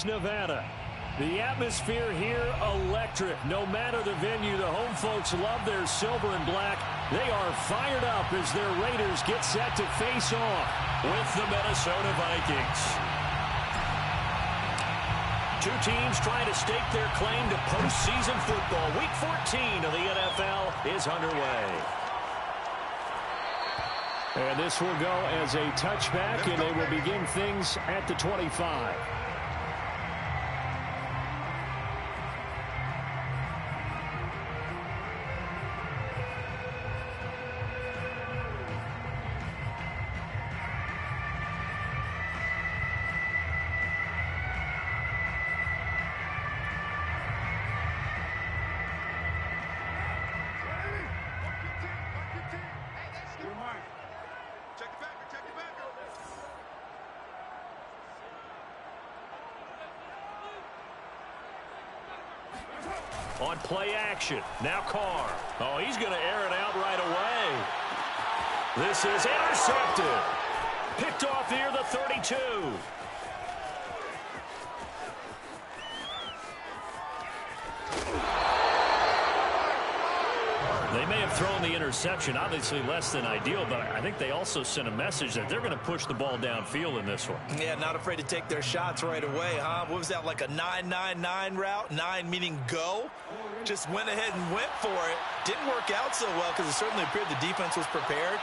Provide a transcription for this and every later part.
Nevada. The atmosphere here electric. No matter the venue, the home folks love their silver and black. They are fired up as their Raiders get set to face off with the Minnesota Vikings. Two teams trying to stake their claim to postseason football. Week 14 of the NFL is underway. And this will go as a touchback, and they will begin things at the 25. On play action, now Carr. Oh, he's going to air it out right away. This is intercepted. Picked off near the 32. They may have thrown the interception, obviously less than ideal, but I think they also sent a message that they're going to push the ball downfield in this one. Yeah, not afraid to take their shots right away, huh? What was that, like a 9-9-9 route? 9 meaning go? Just went ahead and went for it. Didn't work out so well because it certainly appeared the defense was prepared.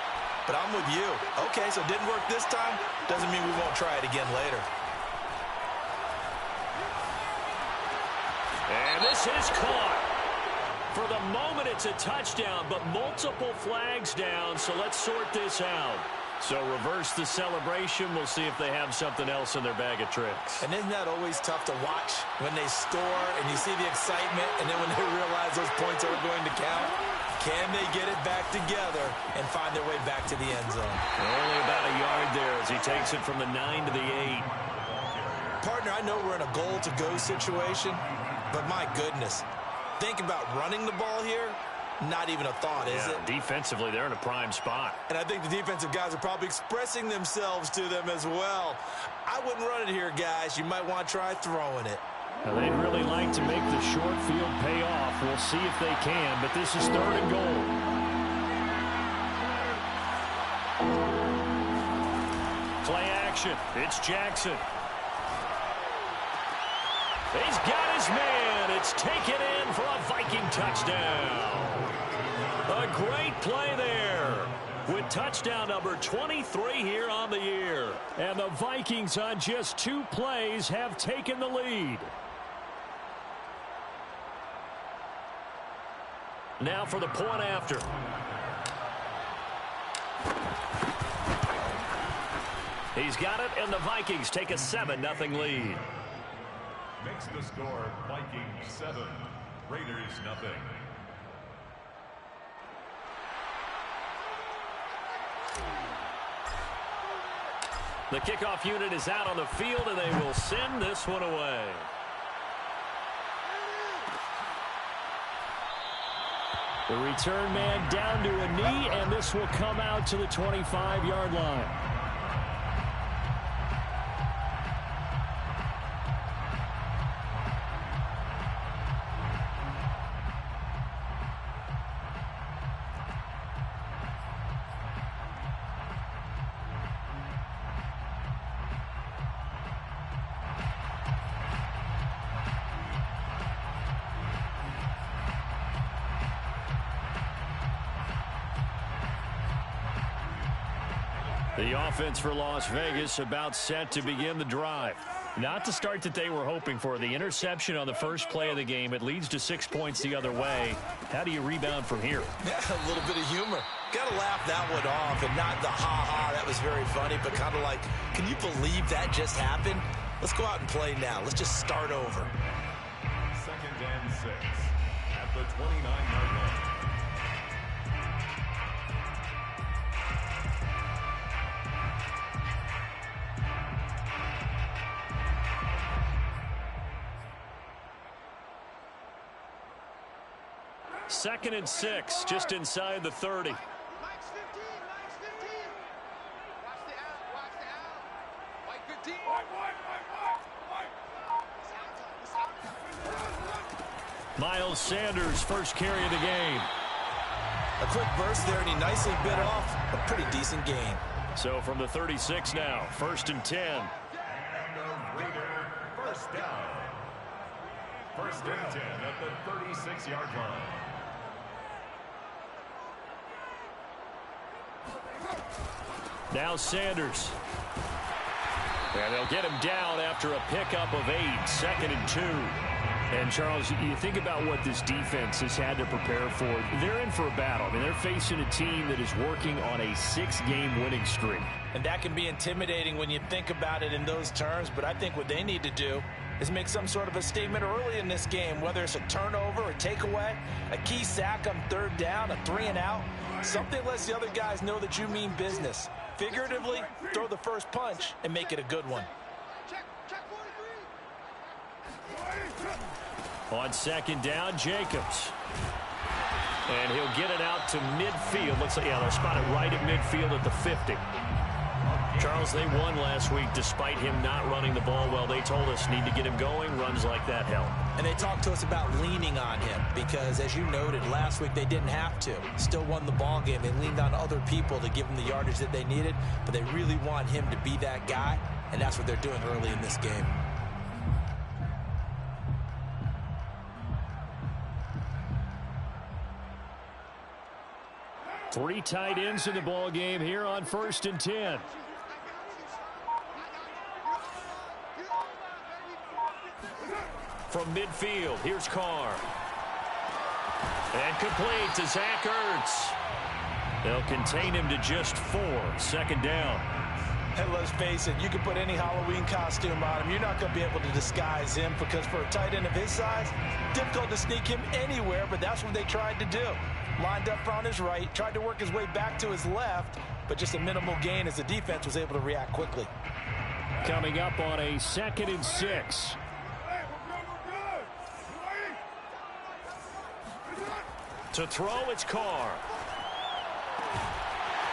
But I'm with you. Okay, so it didn't work this time. Doesn't mean we won't try it again later. And this is caught. For the moment, it's a touchdown, but multiple flags down, so let's sort this out. So reverse the celebration. We'll see if they have something else in their bag of tricks. And isn't that always tough to watch when they score and you see the excitement, and then when they realize those points aren't going to count? Can they get it back together and find their way back to the end zone? Only about a yard there as he takes it from the 9 to the 8. Partner, I know we're in a goal-to-go situation, but my goodness. Think about running the ball here. Not even a thought, is it? Defensively, they're in a prime spot. And I think the defensive guys are probably expressing themselves to them as well. I wouldn't run it here, guys. You might want to try throwing it. Now, they'd really like to make the short field pay off. We'll see if they can, but this is 3rd and goal. Play action. It's Jackson. He's got his man. It's taken in for a Viking touchdown. A great play there with touchdown number 23 here on the year. And the Vikings on just 2 plays have taken the lead. Now for the point after. He's got it, and the Vikings take a 7-0 lead. Makes the score Vikings 7, Raiders 0. The kickoff unit is out on the field, and they will send this one away. The return man down to a knee, and this will come out to the 25-yard line. The offense for Las Vegas about set to begin the drive. Not the start that they were hoping for. The interception on the first play of the game. It leads to 6 points the other way. How do you rebound from here? Yeah, a little bit of humor. Got to laugh that one off, and not the ha-ha, that was very funny, but kind of like, can you believe that just happened? Let's go out and play now. Let's just start over. 2nd and 6 at the 29-yard line. Second and 6, just inside the 30. Mike's 15, Mike's 15. Watch the out, watch the out. Mike 15. Mike. Miles Sanders, first carry of the game. A quick burst there, and he nicely bit off a pretty decent gain. So from the 36 now, 1st and 10. And a Raider first down. 1st and 10 at the 36-yard line. Now Sanders. And they'll get him down after a pickup of 8, 2nd and 2. And, Charles, you think about what this defense has had to prepare for. They're in for a battle. I mean, they're facing a team that is working on a 6-game winning streak. And that can be intimidating when you think about it in those terms, but I think what they need to do is make some sort of a statement early in this game, whether it's a turnover, a takeaway, a key sack on 3rd down, a 3-and-out. Something lets the other guys know that you mean business. Figuratively, throw the first punch and make it a good one. Check 43. On 2nd down, Jacobs. And he'll get it out to midfield. Looks like, yeah, they'll spot it right at midfield at the 50. Charles, they won last week despite him not running the ball well. They told us need to get him going. Runs like that help. And they talked to us about leaning on him because, as you noted, last week they didn't have to. Still won the ball game. They leaned on other people to give them the yardage that they needed, but they really want him to be that guy, and that's what they're doing early in this game. Three tight ends in the ball game here on 1st and 10. From midfield, here's Carr. And complete to Zach Ertz. They'll contain him to just 4, 2nd down. And let's face it, you can put any Halloween costume on him. You're not going to be able to disguise him because for a tight end of his size, difficult to sneak him anywhere, but that's what they tried to do. Lined up on his right, tried to work his way back to his left, but just a minimal gain as the defense was able to react quickly. Coming up on a 2nd and 6. To throw, it's Carr.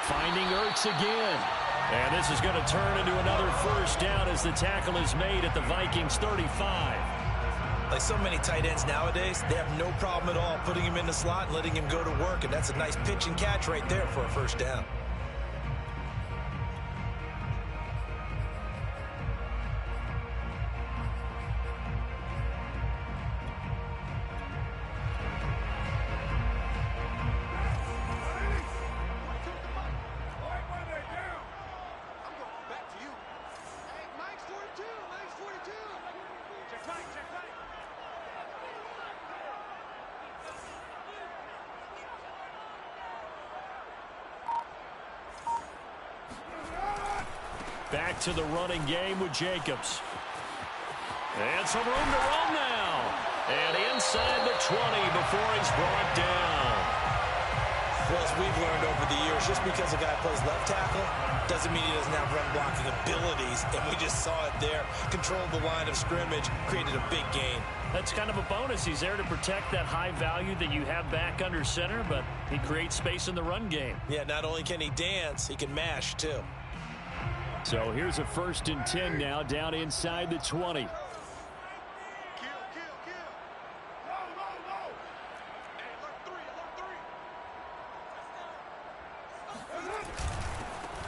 Finding Ertz again. And this is going to turn into another 1st down as the tackle is made at the Vikings 35. Like so many tight ends nowadays, they have no problem at all putting him in the slot and letting him go to work, and that's a nice pitch and catch right there for a 1st down. Back to the running game with Jacobs. And some room to run now. And inside the 20 before he's brought down. Well, as we've learned over the years, just because a guy plays left tackle doesn't mean he doesn't have run blocking abilities. And we just saw it there. Controlled the line of scrimmage, created a big gain. That's kind of a bonus. He's there to protect that high value that you have back under center, but he creates space in the run game. Yeah, not only can he dance, he can mash too. So here's a 1st and 10 now, down inside the 20.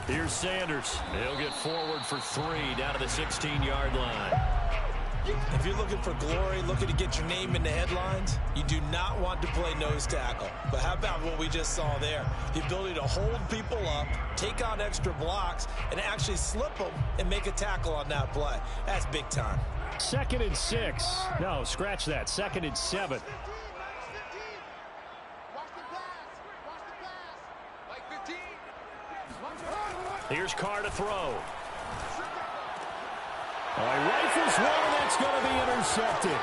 Here's Sanders. He'll get forward for 3 down to the 16-yard line. If you're looking for glory, looking to get your name in the headlines, you do not want to play nose tackle. But how about what we just saw there? The ability to hold people up, take on extra blocks, and actually slip them and make a tackle on that play. That's big time. 2nd and 6. No, scratch that. 2nd and 7. Here's Carr to throw. Rifles one, and that's going to be intercepted.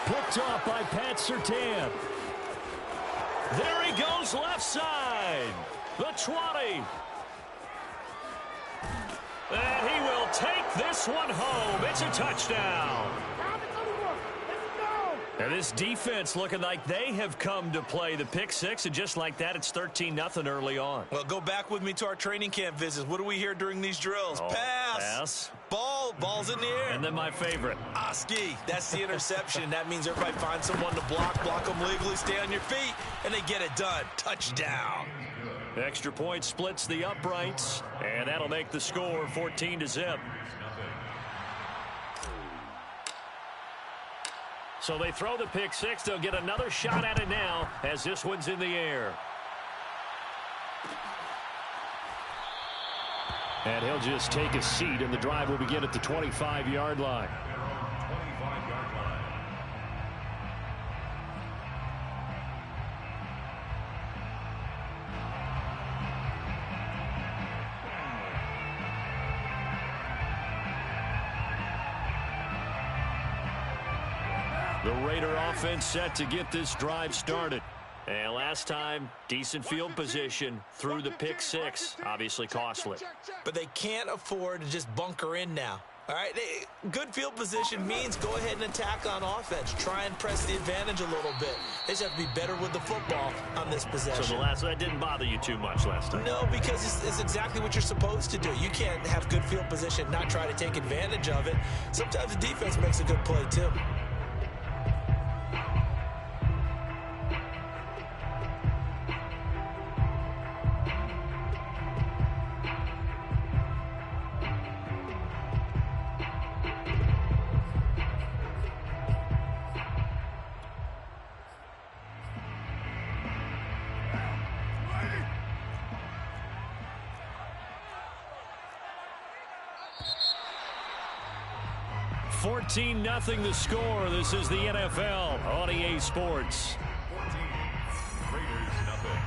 Picked off by Pat Surtain. There he goes left side. The 20. And he will take this one home. It's a touchdown. And this defense looking like they have come to play the pick six, and just like that, it's 13-0 early on. Well, go back with me to our training camp visits. What do we hear during these drills? Pass. Pass. Ball's in the air. And then my favorite. Oski, that's the interception. That means everybody finds someone to block them legally, stay on your feet, and they get it done. Touchdown. Extra point splits the uprights, and that'll make the score 14-0. So they throw the pick six. They'll get another shot at it now as this one's in the air. And he'll just take a seat, and the drive will begin at the 25-yard line. 25-yard line. The Raider offense set to get this drive started. And last time, decent field position through the pick six. Obviously costly. But they can't afford to just bunker in now. All right, good field position means go ahead and attack on offense. Try and press the advantage a little bit. They just have to be better with the football on this possession. So that didn't bother you too much last time? No, because it's exactly what you're supposed to do. You can't have good field position, not try to take advantage of it. Sometimes the defense makes a good play too. Nothing the score. This is the NFL on EA Sports. 14. Raiders nothing.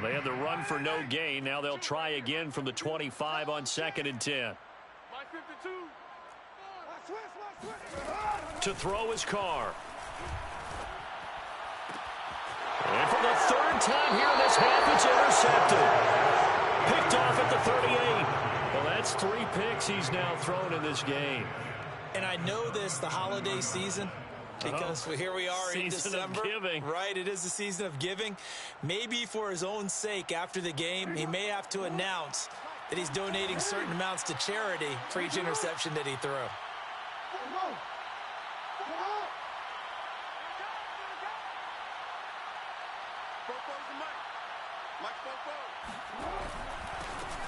They had the run for no gain. Now they'll try again from the 25 on 2nd and 10. To throw his car. And for the third time here in this half, it's intercepted. Picked off at the 38. Well, that's 3 picks he's now thrown in this game. And I know this, the holiday season, because here we are in December. Of giving. Right, it is the season of giving. Maybe for his own sake after the game, he may have to announce that he's donating certain amounts to charity for each interception that he threw.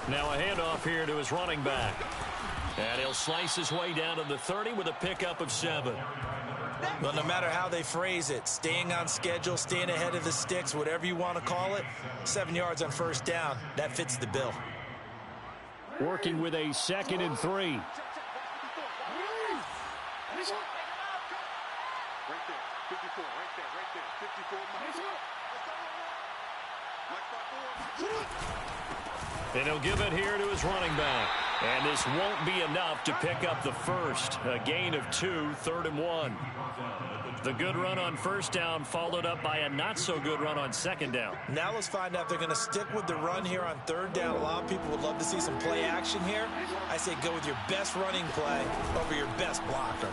Now a handoff here to his running back. And he'll slice his way down to the 30 with a pickup of 7. Well, no matter how they phrase it, staying on schedule, staying ahead of the sticks, whatever you want to call it, 7 yards on first down, that fits the bill. Working with a 2nd and 3. Right there, 54, right there, 54. And he'll give it here to his running back. And this won't be enough to pick up the first. A gain of 2, 3rd and 1. The good run on first down followed up by a not-so-good run on 2nd down. Now let's find out if they're going to stick with the run here on 3rd down. A lot of people would love to see some play action here. I say go with your best running play over your best blocker.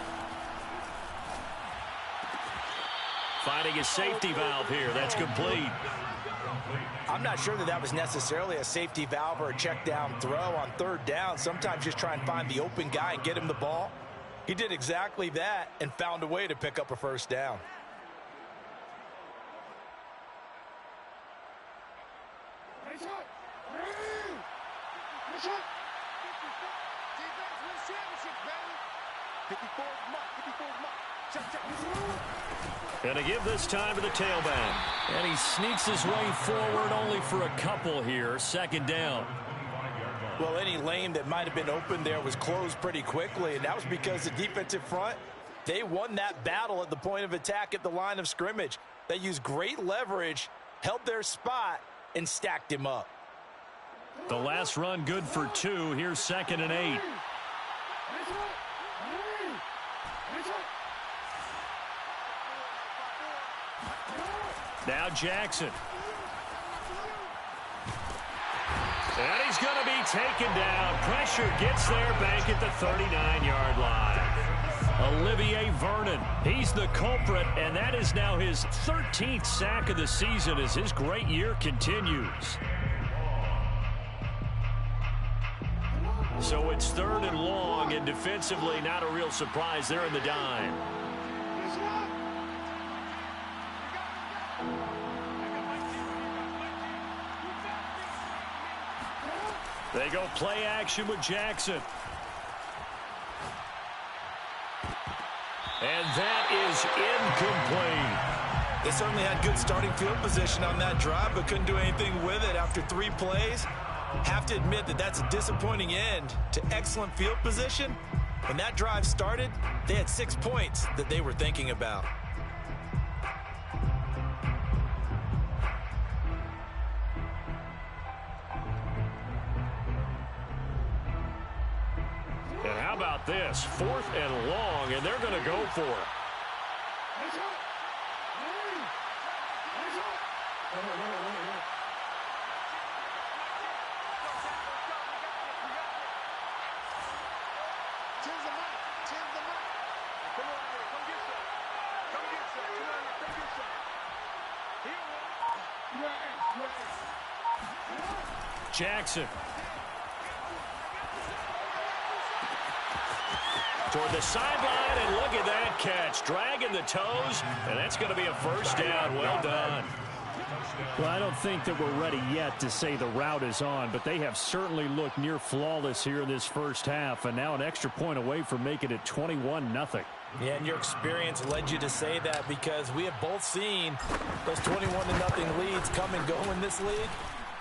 Finding a safety valve here. That's complete. I'm not sure that was necessarily a safety valve or a check down throw on 3rd down. Sometimes just try and find the open guy and get him the ball. He did exactly that and found a way to pick up a first down. And to give this time to the tailback. And he sneaks his way forward only for a couple here. 2nd down. Well, any lane that might have been open there was closed pretty quickly, and that was because the defensive front, they won that battle at the point of attack at the line of scrimmage. They used great leverage, held their spot, and stacked him up. The last run good for 2. Here's 2nd and 8. Now Jackson. And he's going to be taken down. Pressure gets there back at the 39-yard line. Olivier Vernon, he's the culprit, and that is now his 13th sack of the season as his great year continues. So it's 3rd and long, and defensively not a real surprise there in the dime. They go play action with Jackson. And that is incomplete. They certainly had good starting field position on that drive, but couldn't do anything with it after 3 plays. Have to admit that that's a disappointing end to excellent field position. When that drive started, they had 6 points that they were thinking about. And how about this? 4th and long, and they're going to go for it. Jackson. Toward the sideline, and look at that catch. Dragging the toes, and that's going to be a first down. Well done. Well, I don't think that we're ready yet to say the route is on, but they have certainly looked near flawless here in this first half, and now an extra point away from making it 21-0. Yeah, and your experience led you to say that because we have both seen those 21-0 leads come and go in this league.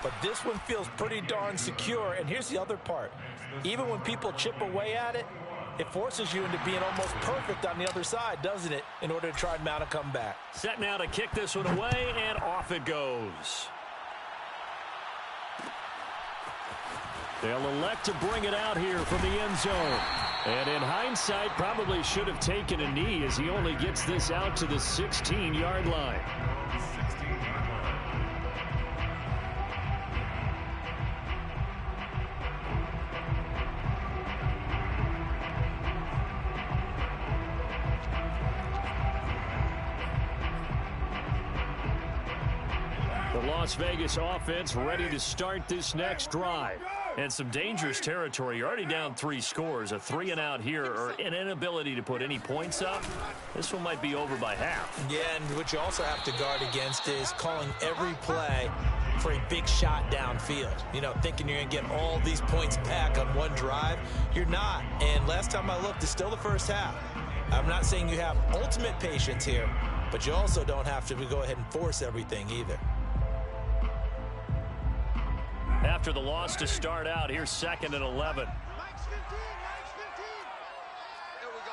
But this one feels pretty darn secure. And here's the other part. Even when people chip away at it, it forces you into being almost perfect on the other side, doesn't it, in order to try and mount a comeback. Set now to kick this one away, and off it goes. They'll elect to bring it out here from the end zone. And in hindsight, probably should have taken a knee as he only gets this out to the 16-yard line. Las Vegas offense ready to start this next drive. And some dangerous territory. You're already down 3 scores. A 3-and-out here, or an inability to put any points up. This one might be over by half. Yeah, and what you also have to guard against is calling every play for a big shot downfield. You know, thinking you're going to get all these points back on one drive. You're not. And last time I looked, it's still the first half. I'm not saying you have ultimate patience here, but you also don't have to go ahead and force everything either. After the loss to start out, here's 2nd and 11. Mike's 15. Here we go.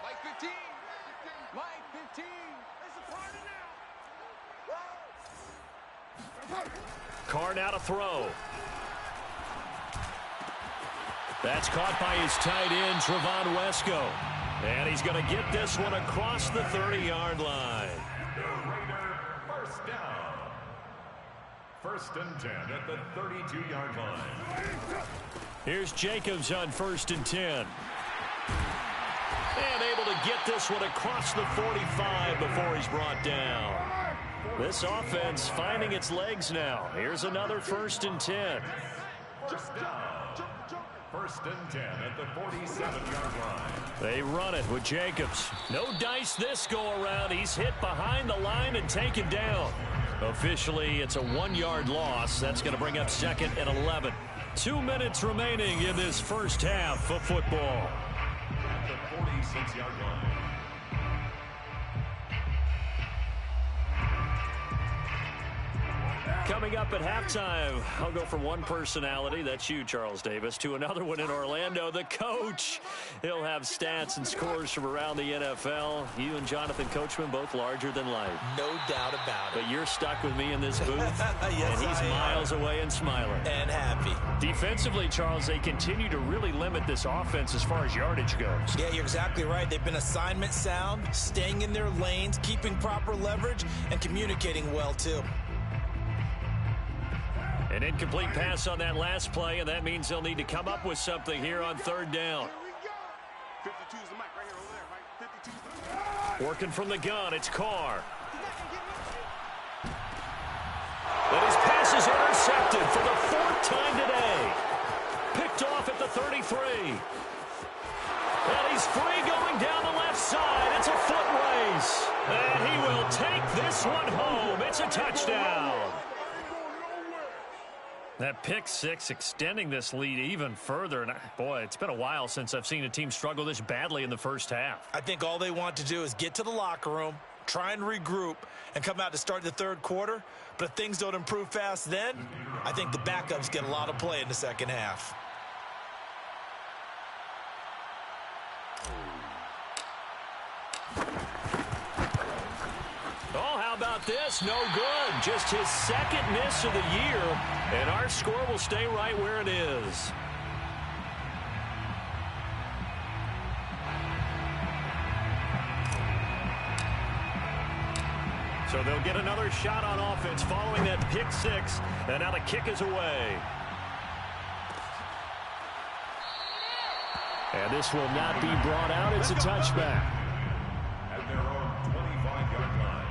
Mike 15. Mike 15. It's a party now. Carr now to throw. That's caught by his tight end, Trevon Wesco. And he's going to get this one across the 30-yard line. First down. 1st and 10 at the 32-yard line. Here's Jacobs on 1st and 10. And able to get this one across the 45 before he's brought down. This offense finding its legs now. Here's another 1st and 10. First down. 1st and 10 at the 47-yard line. They run it with Jacobs. No dice this go around. He's hit behind the line and taken down. Officially, it's a 1-yard loss. That's going to bring up 2nd and 11. 2 minutes remaining in this first half of football. At the 46-yard line. Coming up at halftime, I'll go from one personality, that's you, Charles Davis, to another one in Orlando, the coach. He'll have stats and scores from around the NFL. You and Jonathan Coachman, both larger than life. No doubt about it. But you're stuck with me in this booth, Yes, and he's miles away and smiling. And happy. Defensively, Charles, they continue to really limit this offense as far as yardage goes. Yeah, you're exactly right. They've been assignment sound, staying in their lanes, keeping proper leverage, and communicating well, too. An incomplete pass on that last play, and that means they'll need to come up with something here on third down. 52's the mic right here over there, Mike. 52's the mic. Working from the gun, it's Carr. And his pass is intercepted for the 4th time today. Picked off at the 33. And he's free going down the left side. It's a foot race. And he will take this one home. It's a touchdown. That pick six extending this lead even further. And boy, it's been a while since I've seen a team struggle this badly in the first half. I think all they want to do is get to the locker room, try and regroup, and come out to start the third quarter. But if things don't improve fast then, I think the backups get a lot of play in the second half. Oh, how about this? No good. Just his second miss of the year, and our score will stay right where it is. So they'll get another shot on offense following that pick six, and now the kick is away. And this will not be brought out. It's a touchback. At their own 25-yard line.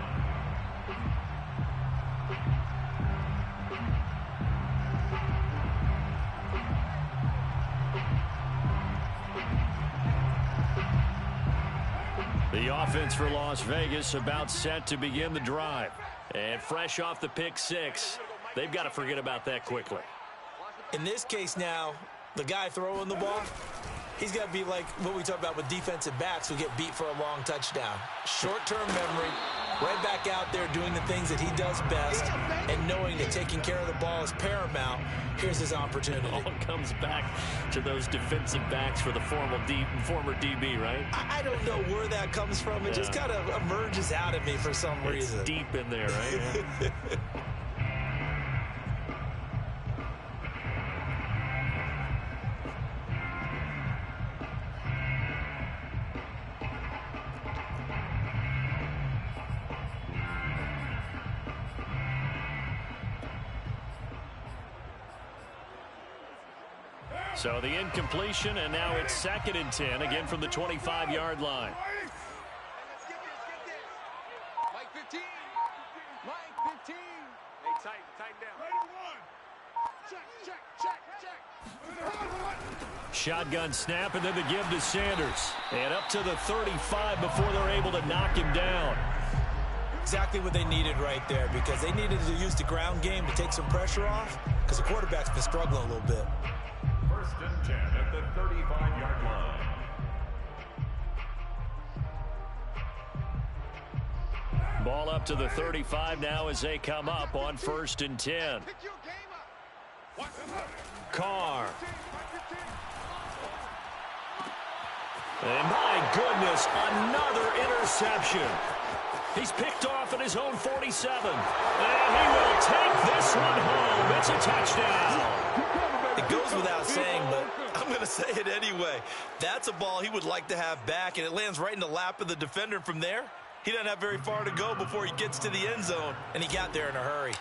The offense for Las Vegas about set to begin the drive. And fresh off the pick six, they've got to forget about that quickly. In this case now, the guy throwing the ball, he's got to be like what we talk about with defensive backs who get beat for a long touchdown. Short-term memory, right back out there doing the things that he does best, and knowing that taking care of the ball is paramount. Here's his opportunity. All comes back to those defensive backs for the former DB, right? I don't know where that comes from. It just kind of emerges out of me for some reason. It's deep in there, right? So the incompletion, and now it's 2nd and 10, again from the 25-yard line. Let's get this. Mike 15. Mike 15. Hey, tighten down. Check. Shotgun snap, and then the give to Sanders. And up to the 35 before they're able to knock him down. Exactly what they needed right there, because they needed to use the ground game to take some pressure off, because the quarterback's been struggling a little bit. 1st and 10 at the 35-yard line. Ball up to the 35 now as they come up on 1st and 10. Pick your game up. Carr. And my goodness, another interception. He's picked off at his own 47. And he will take this one home. It's a touchdown. It goes without saying, but I'm going to say it anyway. That's a ball he would like to have back, and it lands right in the lap of the defender from there. He doesn't have very far to go before he gets to the end zone, and he got there in a hurry.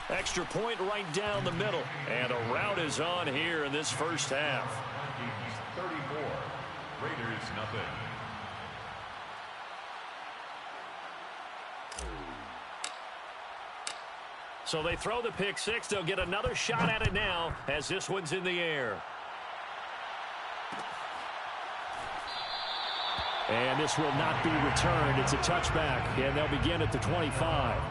Extra point right down the middle. And a route is on here in this first half. 34. Raiders nothing. So they throw the pick six. They'll get another shot at it now as this one's in the air. And this will not be returned. It's a touchback, and they'll begin at the 25.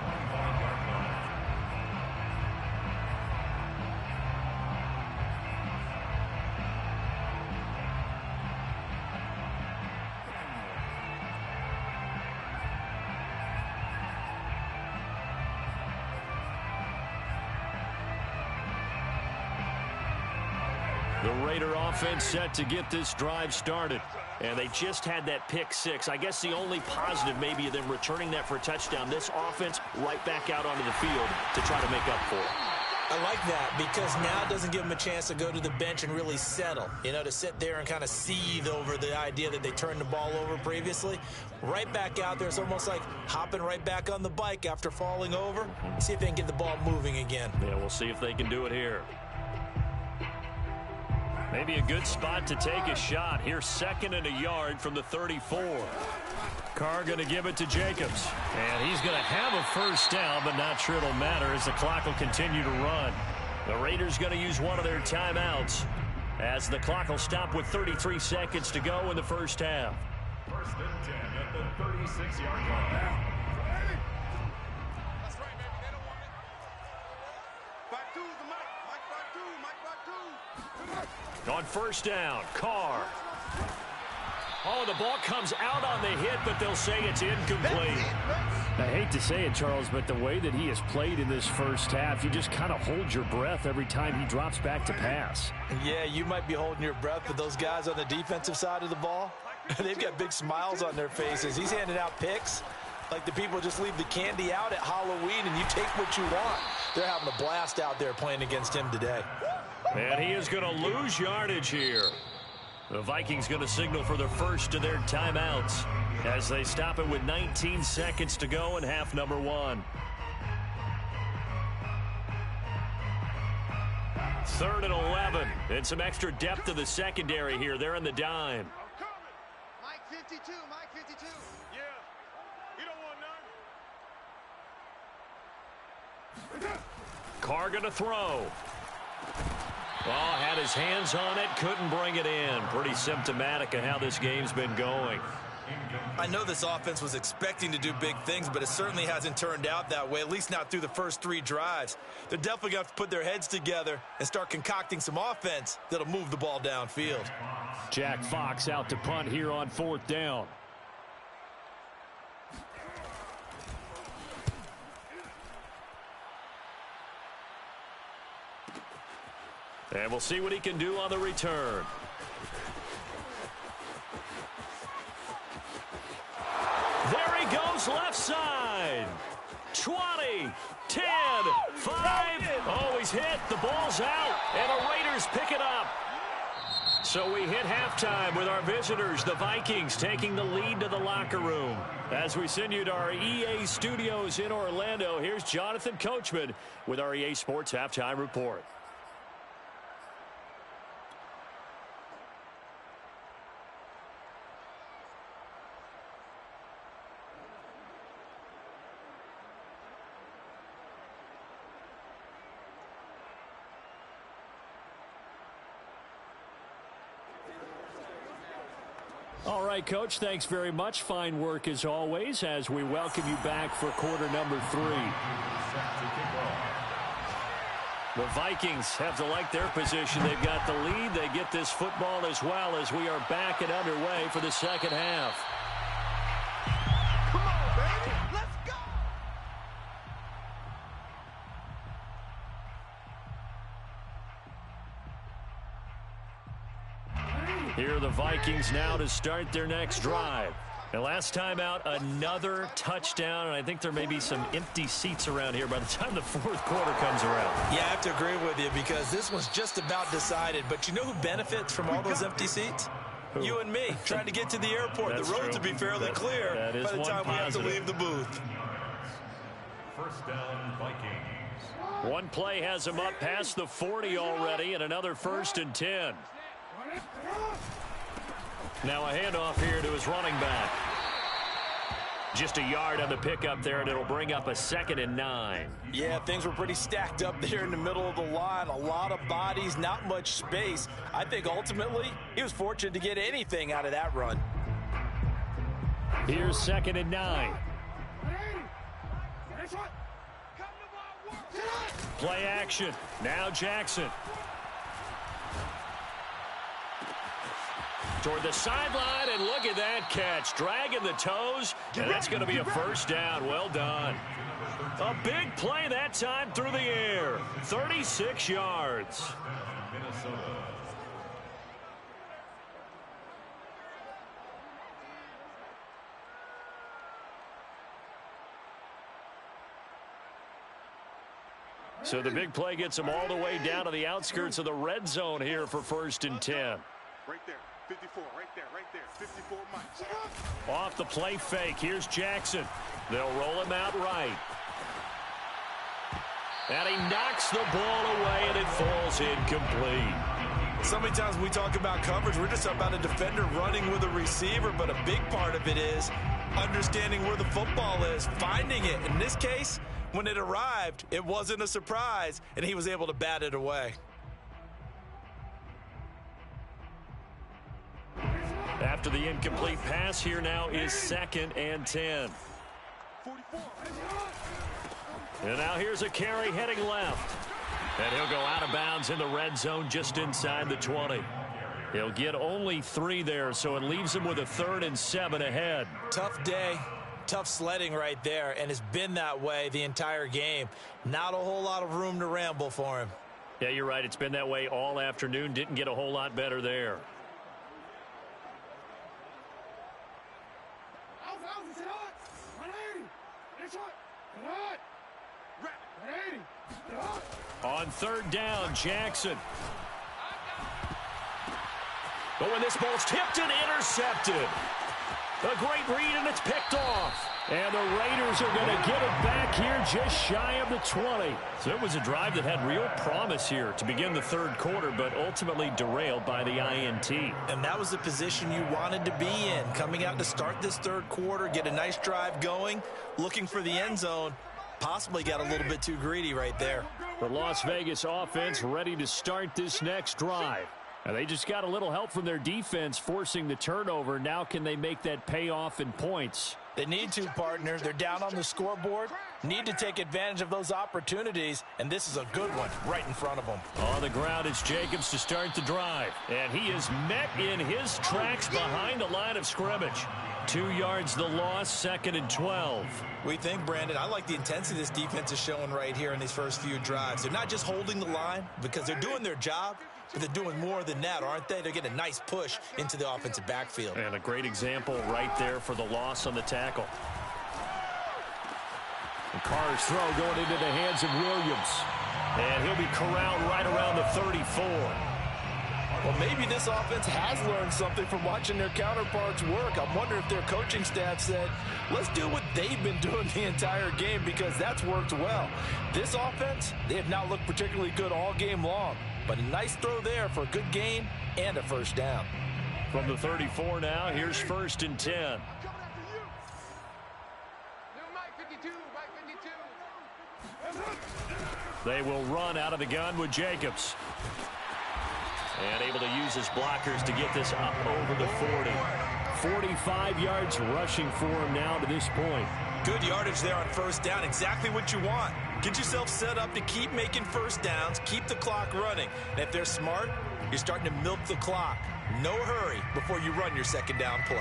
The Raider offense set to get this drive started. And they just had that pick six. I guess the only positive maybe of them returning that for a touchdown. This offense right back out onto the field to try to make up for it. I like that because now it doesn't give them a chance to go to the bench and really settle, to sit there and kind of seethe over the idea that they turned the ball over previously. Right back out there. It's almost like hopping right back on the bike after falling over. See if they can get the ball moving again. Yeah, we'll see if they can do it here. Maybe a good spot to take a shot. Here's 2nd and a yard from the 34. Carr going to give it to Jacobs. And he's going to have a first down, but not sure it'll matter as the clock will continue to run. The Raiders going to use one of their timeouts as the clock will stop with 33 seconds to go in the first half. 1st and 10 at the 36-yard line. That's right, baby. They don't want it. Back two, the Mike. Mike back two. Mike back two. On first down, Carr. Oh, the ball comes out on the hit, but they'll say it's incomplete. I hate to say it, Charles, but the way that he has played in this first half, you just kind of hold your breath every time he drops back to pass. Yeah, you might be holding your breath, but those guys on the defensive side of the ball, they've got big smiles on their faces. He's handing out picks like the people just leave the candy out at Halloween and you take what you want. They're having a blast out there playing against him today. And he is going to lose yardage here. The Vikings going to signal for the first of their timeouts as they stop it with 19 seconds to go in half number 1. 3rd and 11. And some extra depth to the secondary here. They're in the dime. Mike 52. Mike 52. Yeah. You don't want none. Carr going to throw. Oh, had his hands on it, couldn't bring it in. Pretty symptomatic of how this game's been going. I know this offense was expecting to do big things, but it certainly hasn't turned out that way, at least not through the first 3 drives. They're definitely going to have to put their heads together and start concocting some offense that'll move the ball downfield. Jack Fox out to punt here on 4th down. And we'll see what he can do on the return. There he goes, left side. 20, 10, 5. Oh, he's hit. The ball's out. And the Raiders pick it up. So we hit halftime with our visitors, the Vikings, taking the lead to the locker room. As we send you to our EA studios in Orlando, here's Jonathan Coachman with our EA Sports Halftime Report. All right, Coach, thanks very much. Fine work as always as we welcome you back for quarter number 3. The Vikings have to like their position. They've got the lead. They get this football as well as we are back and underway for the second half. Come on, baby. Let's go. Here are the Vikings now to start their next drive. And last time out, another touchdown, and I think there may be some empty seats around here by the time the 4th quarter comes around. Yeah, I have to agree with you because this one's just about decided. But you know who benefits from all those empty seats? Who? You and me, trying to get to the airport. That's the roads true. will be fairly clear that is by the one time we have to positive. leave the booth. 1st down, Vikings. One play has him up past the 40 already, and another 1st and 10. Now a handoff here to his running back. Just a yard on the pickup there, and it'll bring up a 2nd and 9. Yeah, things were pretty stacked up there in the middle of the line. A lot of bodies, not much space. I think ultimately he was fortunate to get anything out of that run. Here's 2nd and 9. Play action. Now Jackson. Toward the sideline, and look at that catch. Dragging the toes, and that's going to be a first down. Well done. A big play that time through the air. 36 yards. Minnesota. So the big play gets them all the way down to the outskirts of the red zone here for 1st and 10. Right there, 54, right there, 54 miles. Off the play fake, here's Jackson. They'll roll him out right. And he knocks the ball away, and it falls incomplete. So many times we talk about coverage, we're just about a defender running with a receiver, but a big part of it is understanding where the football is, finding it. In this case, when it arrived, it wasn't a surprise, and he was able to bat it away. After the incomplete pass, here now is 2nd and 10. 44. And now here's a carry heading left. And he'll go out of bounds in the red zone just inside the 20. He'll get only 3 there, so it leaves him with a 3rd and 7 ahead. Tough day, tough sledding right there, and it's been that way the entire game. Not a whole lot of room to ramble for him. Yeah, you're right. It's been that way all afternoon. Didn't get a whole lot better there. On 3rd down, Jackson. But when this ball's tipped and intercepted. A great read, and it's picked off. And the Raiders are going to get it back here just shy of the 20. So it was a drive that had real promise here to begin the 3rd quarter, but ultimately derailed by the INT. And that was the position you wanted to be in. Coming out to start this 3rd quarter, get a nice drive going, looking for the end zone. Possibly got a little bit too greedy right there. The Las Vegas offense ready to start this next drive. And they just got a little help from their defense forcing the turnover. Now can they make that pay off in points? They need to, partner. They're down on the scoreboard. Need to take advantage of those opportunities, and this is a good one right in front of them. On the ground, it's Jacobs to start the drive. And he is met in his tracks behind the line of scrimmage. 2 yards the loss, 2nd and 12. We think, Brandon, I like the intensity this defense is showing right here in these first few drives. They're not just holding the line because they're doing their job, but they're doing more than that, aren't they? They're getting a nice push into the offensive backfield. And a great example right there for the loss on the tackle. And Carr's throw going into the hands of Williams. And he'll be corralled right around the 34. Well, maybe this offense has learned something from watching their counterparts work. I wonder if their coaching staff said, let's do what they've been doing the entire game because that's worked well. This offense, they have not looked particularly good all game long. But a nice throw there for a good gain and a 1st down. From the 34 now, here's 1st and 10. They will run out of the gun with Jacobs. And able to use his blockers to get this up over the 40. 45 yards rushing for him now to this point. Good yardage there on 1st down. Exactly what you want. Get yourself set up to keep making 1st downs, keep the clock running. And if they're smart, you're starting to milk the clock. No hurry before you run your 2nd down play.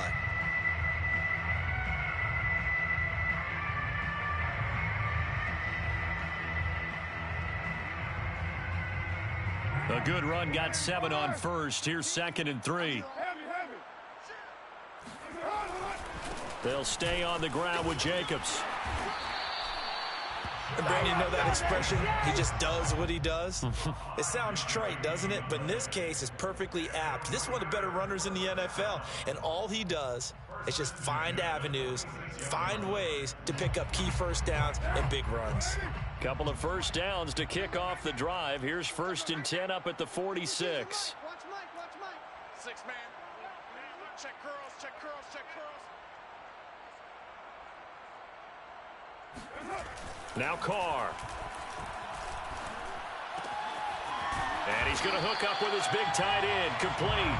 A good run got 7 on 1st. Here's 2nd and 3. They'll stay on the ground with Jacobs. And Brandon, you know that expression? He just does what he does. It sounds trite, doesn't it? But in this case, it's perfectly apt. This is one of the better runners in the NFL. And all he does is just find avenues, find ways to pick up key 1st downs and big runs. Couple of 1st downs to kick off the drive. Here's 1st and 10 up at the 46. Watch Mike. 6 man. Check curls, check curls, check curls. Now Carr. And he's going to hook up with his big tight end. Complete.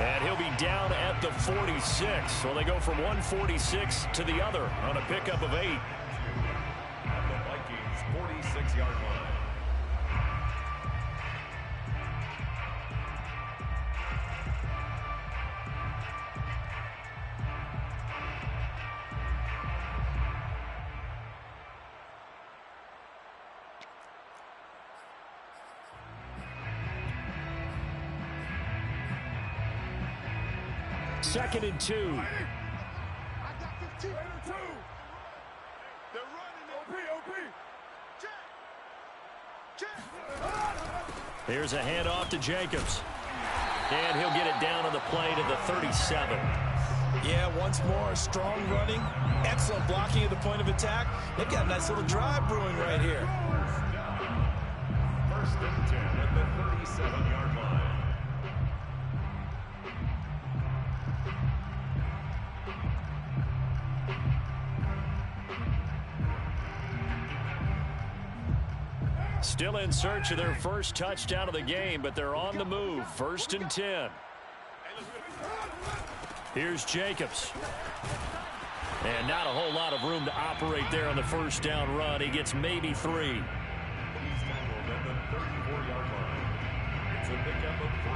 And he'll be down at the 46. So they go from 146 to the other on a pickup of 8. At the Vikings' 46-yard line. Second and 2. I got 15. They're running. OP. Check. Here's a handoff to Jacobs. And he'll get it down on the play to the 37. Yeah, once more, strong running, excellent blocking at the point of attack. They've got a nice little drive brewing right here. First and 10 at the 37-yard line. Still in search of their first touchdown of the game, but they're on the move. First and 10. Here's Jacobs. And not a whole lot of room to operate there on the first down run. He gets maybe 3. He's tackled at the 34-yard line. It's a pickup of 3.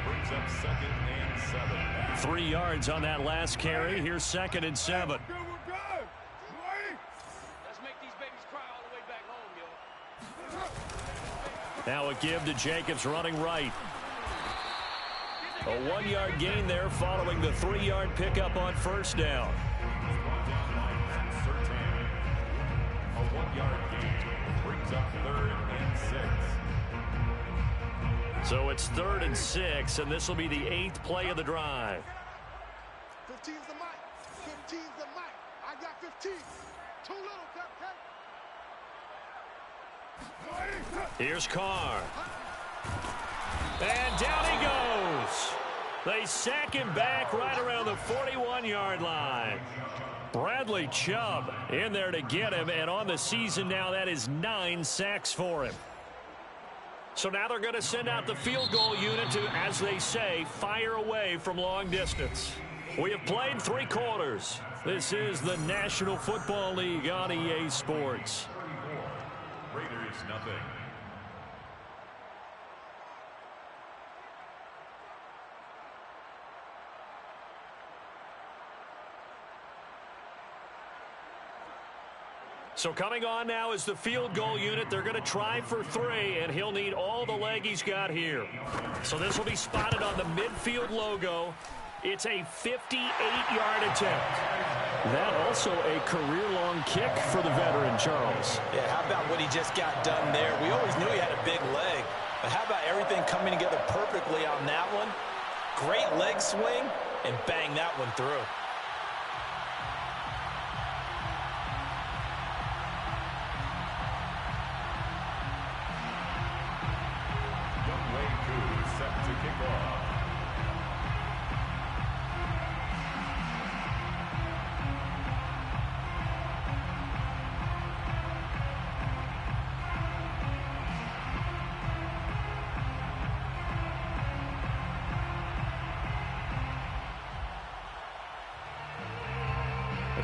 Brings up 2nd and 7. 3 yards on that last carry. Here's 2nd and 7. Now a give to Jacobs running right. A 1-yard gain there following the 3-yard pickup on first down. Brought down by Matt Surtain. A 1-yard gain brings up 3rd and 6. So it's 3rd and 6, and this will be the 8th play of the drive. 15's the mic. 15's the mic. I got 15. Too little, Captain. Here's Carr. And down he goes. They sack him back right around the 41-yard line. Bradley Chubb in there to get him, and on the season now that is 9 sacks for him. So now they're going to send out the field goal unit to, as they say, fire away from long distance. We have played 3 quarters. This is the National Football League on EA Sports. Raiders nothing. So coming on now is the field goal unit. They're going to try for 3, and he'll need all the leg he's got here. So this will be spotted on the midfield logo. It's a 58-yard attempt. That also a career-long kick for the veteran, Charles. Yeah, how about what he just got done there? We always knew he had a big leg, but how about everything coming together perfectly on that one? Great leg swing, and bang that one through. Youngway Koo set to kick off.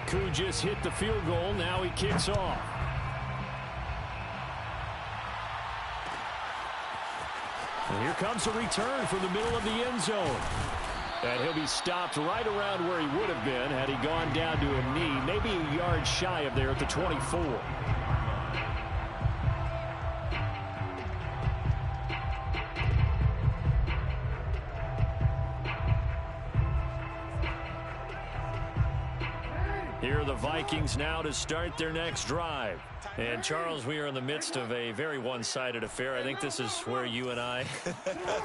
Koo just hit the field goal. Now he kicks off. And here comes a return from the middle of the end zone. And he'll be stopped right around where he would have been had he gone down to a knee, maybe a yard shy of there at the 24. Here are the Vikings now to start their next drive. And, Charles, we are in the midst of a very one-sided affair. I think this is where you and I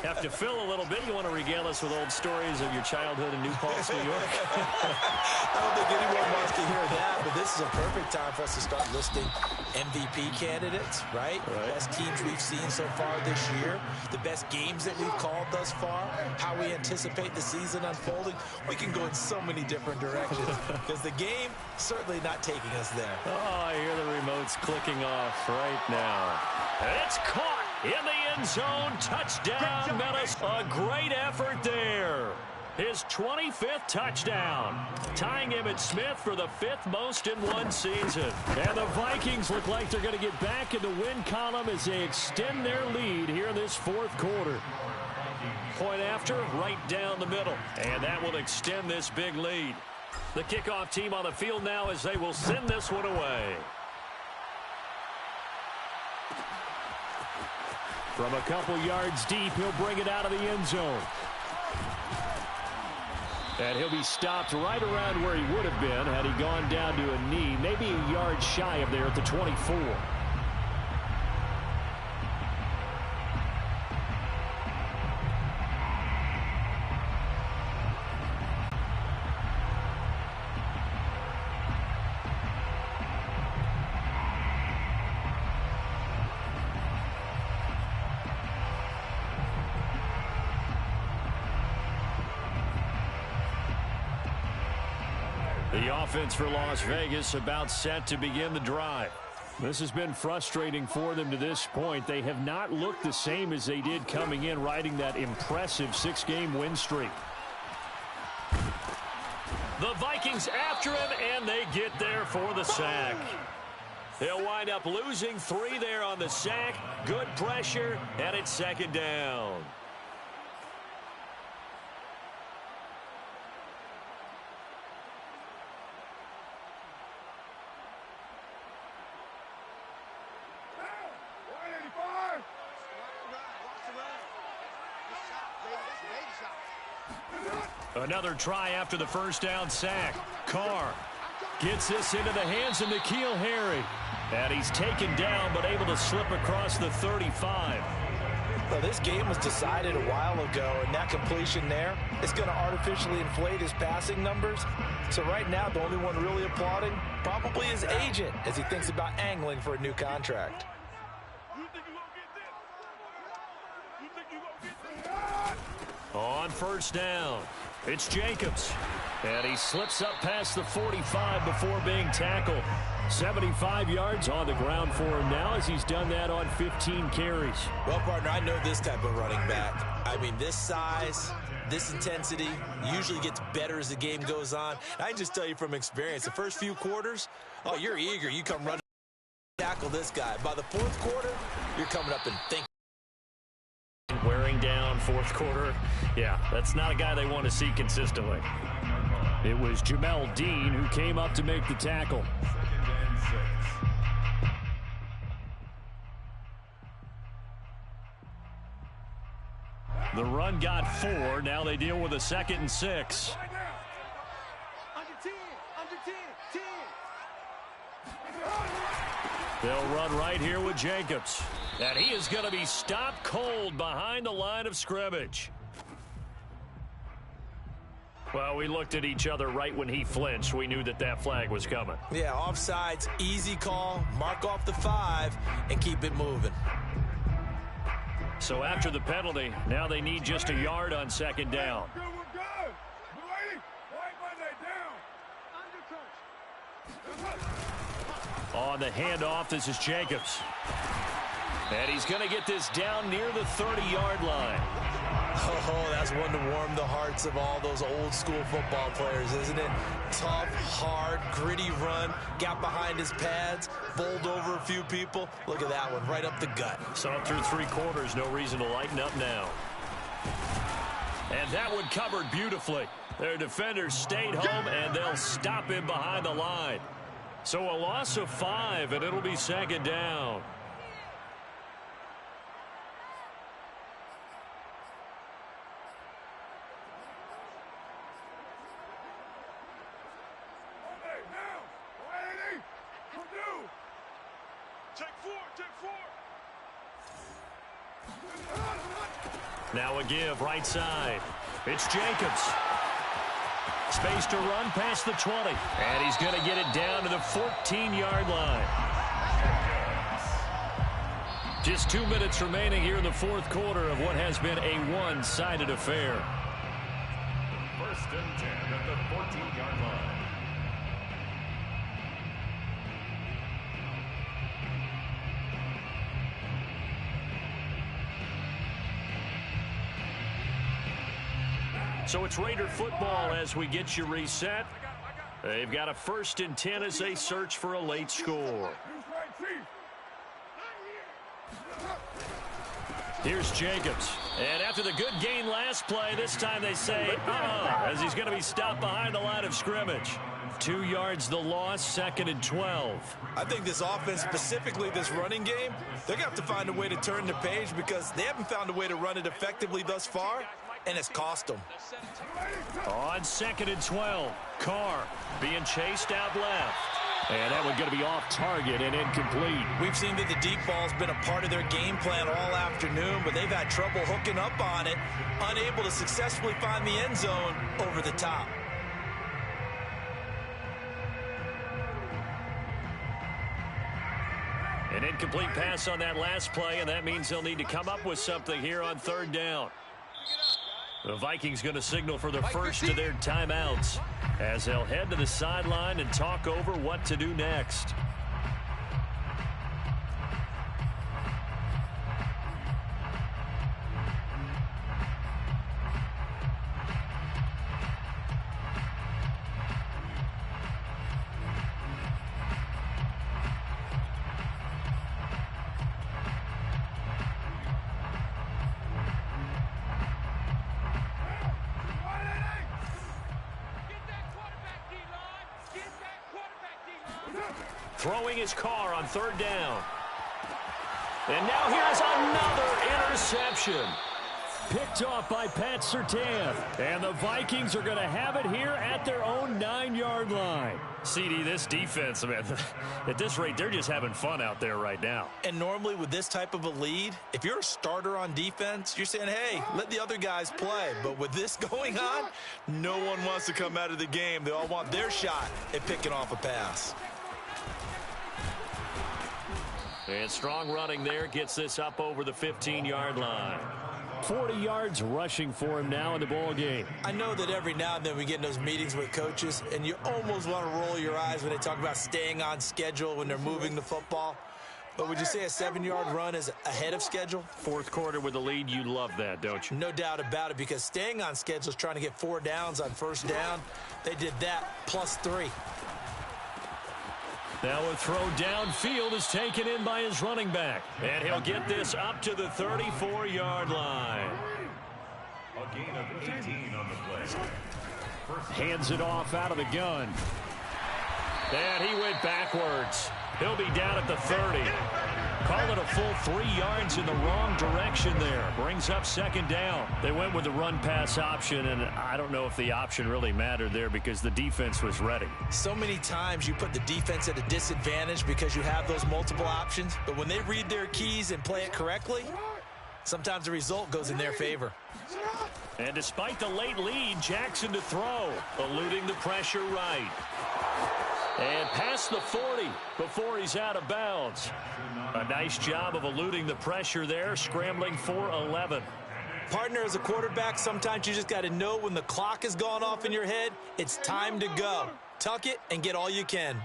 have to fill a little bit. You want to regale us with old stories of your childhood in New Paltz, New York? I don't think anyone wants to hear that, but this is a perfect time for us to start listing MVP candidates, right? Best teams we've seen so far this year, the best games that we've called thus far, how we anticipate the season unfolding. We can go in so many different directions because the game certainly not taking us there. Oh, I hear the remotes clicking off right now. And it's caught in the end zone. Touchdown, Menace. A great effort there. His 25th touchdown, tying Emmitt Smith for the 5th most in one season. And the Vikings look like they're going to get back in the win column as they extend their lead here in this 4th quarter. Point after, right down the middle. And that will extend this big lead. The kickoff team on the field now as they will send this one away. From a couple yards deep, he'll bring it out of the end zone. And he'll be stopped right around where he would have been had he gone down to a knee, maybe a yard shy of there at the 24. The offense for Las Vegas about set to begin the drive. This has been frustrating for them to this point. They have not looked the same as they did coming in, riding that impressive 6-game win streak. The Vikings after him, and they get there for the sack. They'll wind up losing 3 there on the sack. Good pressure, and it's 2nd down. Another try after the first down sack. Carr gets this into the hands of N'Keal Harry. And he's taken down, but able to slip across the 35. Well, this game was decided a while ago, and that completion there is going to artificially inflate his passing numbers. So right now, the only one really applauding probably his agent as he thinks about angling for a new contract. On first down, it's Jacobs. And he slips up past the 45 before being tackled. 75 yards on the ground for him now as he's done that on 15 carries. Well, partner, I know this type of running back. I mean, this size, this intensity usually gets better as the game goes on. I can just tell you from experience, the first few quarters, oh, you're eager. You come running, tackle this guy. By the 4th quarter, you're coming up and thinking. Wearing down 4th quarter. Yeah, that's not a guy they want to see consistently. It was Jamel Dean who came up to make the tackle. 2nd and 6. The run got 4. Now they deal with a 2nd and 6. Under 10, under 10, 10. They'll run right here with Jacobs. And he is going to be stopped cold behind the line of scrimmage. Well, we looked at each other right when he flinched. We knew that that flag was coming. Yeah, offsides, easy call, mark off the 5, and keep it moving. So after the penalty, now they need just a yard on 2nd down. On the handoff, this is Jacobs. And he's going to get this down near the 30-yard line. Oh, that's one to warm the hearts of all those old-school football players, isn't it? Tough, hard, gritty run, got behind his pads, bowled over a few people. Look at that one, right up the gut. Saw it through 3 quarters, no reason to lighten up now. And that one covered beautifully. Their defenders stayed home, and they'll stop him behind the line. So a loss of 5, and it'll be 2nd down. Now a give right side. It's Jacobs. Space to run past the 20. And he's going to get it down to the 14-yard line. Just 2 minutes remaining here in the 4th quarter of what has been a one-sided affair. 1st and 10 at the 14-yard line. So it's Raider football as we get you reset. They've got a 1st and 10 as they search for a late score. Here's Jacobs. And after the good gain last play, this time they say, as he's going to be stopped behind the line of scrimmage. 2 yards the loss, 2nd and 12. I think this offense, specifically this running game, they're going to have to find a way to turn the page because they haven't found a way to run it effectively thus far, and it's cost them. On 2nd and 12, Carr being chased out left. And that one going to be off target and incomplete. We've seen that the deep ball's been a part of their game plan all afternoon, but they've had trouble hooking up on it, unable to successfully find the end zone over the top. An incomplete pass on that last play, and that means they'll need to come up with something here on 3rd down. The Vikings going to signal for the first of their timeouts as they'll head to the sideline and talk over what to do next. Throwing his car on third down. And now here's another interception. Picked off by Pat Surtain. And the Vikings are going to have it here at their own 9-yard line. CD, this defense, man, at this rate, they're just having fun out there right now. And normally with this type of a lead, if you're a starter on defense, you're saying, hey, let the other guys play. But with this going on, no one wants to come out of the game. They all want their shot at picking off a pass. And strong running there gets this up over the 15-yard line. 40 yards rushing for him now in the ball game. I know that every now and then we get in those meetings with coaches, and you almost want to roll your eyes when they talk about staying on schedule when they're moving the football. But would you say a 7-yard run is ahead of schedule? Fourth quarter with the lead, you love that, don't you? No doubt about it, because staying on schedule is trying to get 4 downs on first down. They did that plus 3. Now a throw downfield is taken in by his running back. And he'll get this up to the 34-yard line. A gain of 18 on the play. Hands it off out of the gun. And he went backwards. He'll be down at the 30. Call it a full 3 yards in the wrong direction there. Brings up second down. They went with the run-pass option, and I don't know if the option really mattered there because the defense was ready. So many times you put the defense at a disadvantage because you have those multiple options, but when they read their keys and play it correctly, sometimes the result goes in their favor. And despite the late lead, Jackson to throw, eluding the pressure right. And past the 40 before he's out of bounds. A nice job of eluding the pressure there, scrambling for 11. Partner, as a quarterback, sometimes you just got to know when the clock has gone off in your head, it's time to go. Tuck it and get all you can.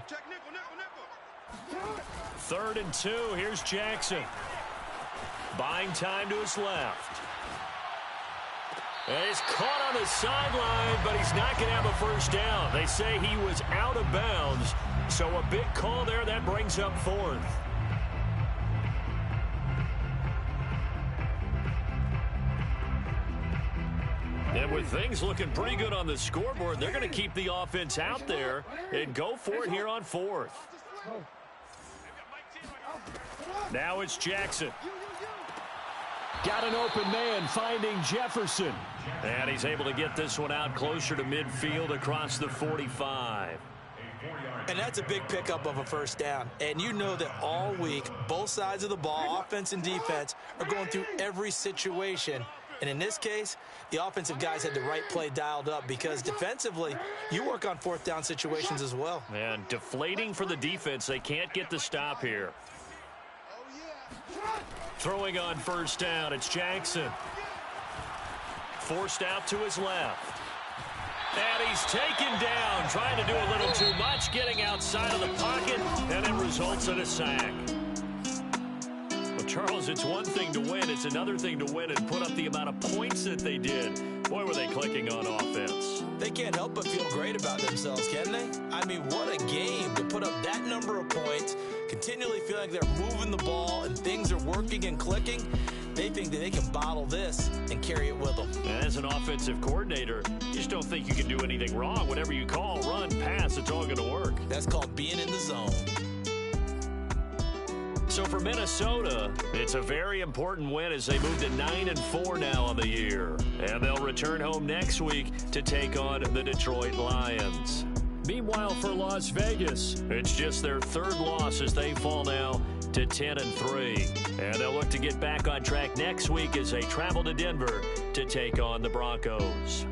3rd and 2, here's Jackson. Buying time to his left. And he's caught on the sideline, but he's not going to have a first down. They say he was out of bounds, so a big call there. That brings up 4th. And with things looking pretty good on the scoreboard, they're going to keep the offense out there and go for it here on 4th. Now it's Jackson. Got an open man finding Jefferson. And he's able to get this one out closer to midfield across the 45. And that's a big pickup of a first down. And you know that all week, both sides of the ball, offense and defense, are going through every situation. And in this case, the offensive guys had the right play dialed up because defensively, you work on 4th down situations as well. And deflating for the defense. They can't get the stop here. Throwing on first down, it's Jackson. Forced out to his left. And he's taken down, trying to do a little too much, getting outside of the pocket, and it results in a sack. Well, Charles, it's one thing to win. It's another thing to win and put up the amount of points that they did. Boy, were they clicking on offense. They can't help but feel great about themselves, can they? I mean, what a game to put up that number of points, continually feeling like they're moving the ball and things are working and clicking. They think that they can bottle this and carry it with them. And as an offensive coordinator, you just don't think you can do anything wrong. Whatever you call, run, pass, it's all going to work. That's called being in the zone. So for Minnesota, it's a very important win as they move to 9-4 now on the year. And they'll return home next week to take on the Detroit Lions. Meanwhile, for Las Vegas, it's just their 3rd loss as they fall now to 10-3. And they'll look to get back on track next week as they travel to Denver to take on the Broncos.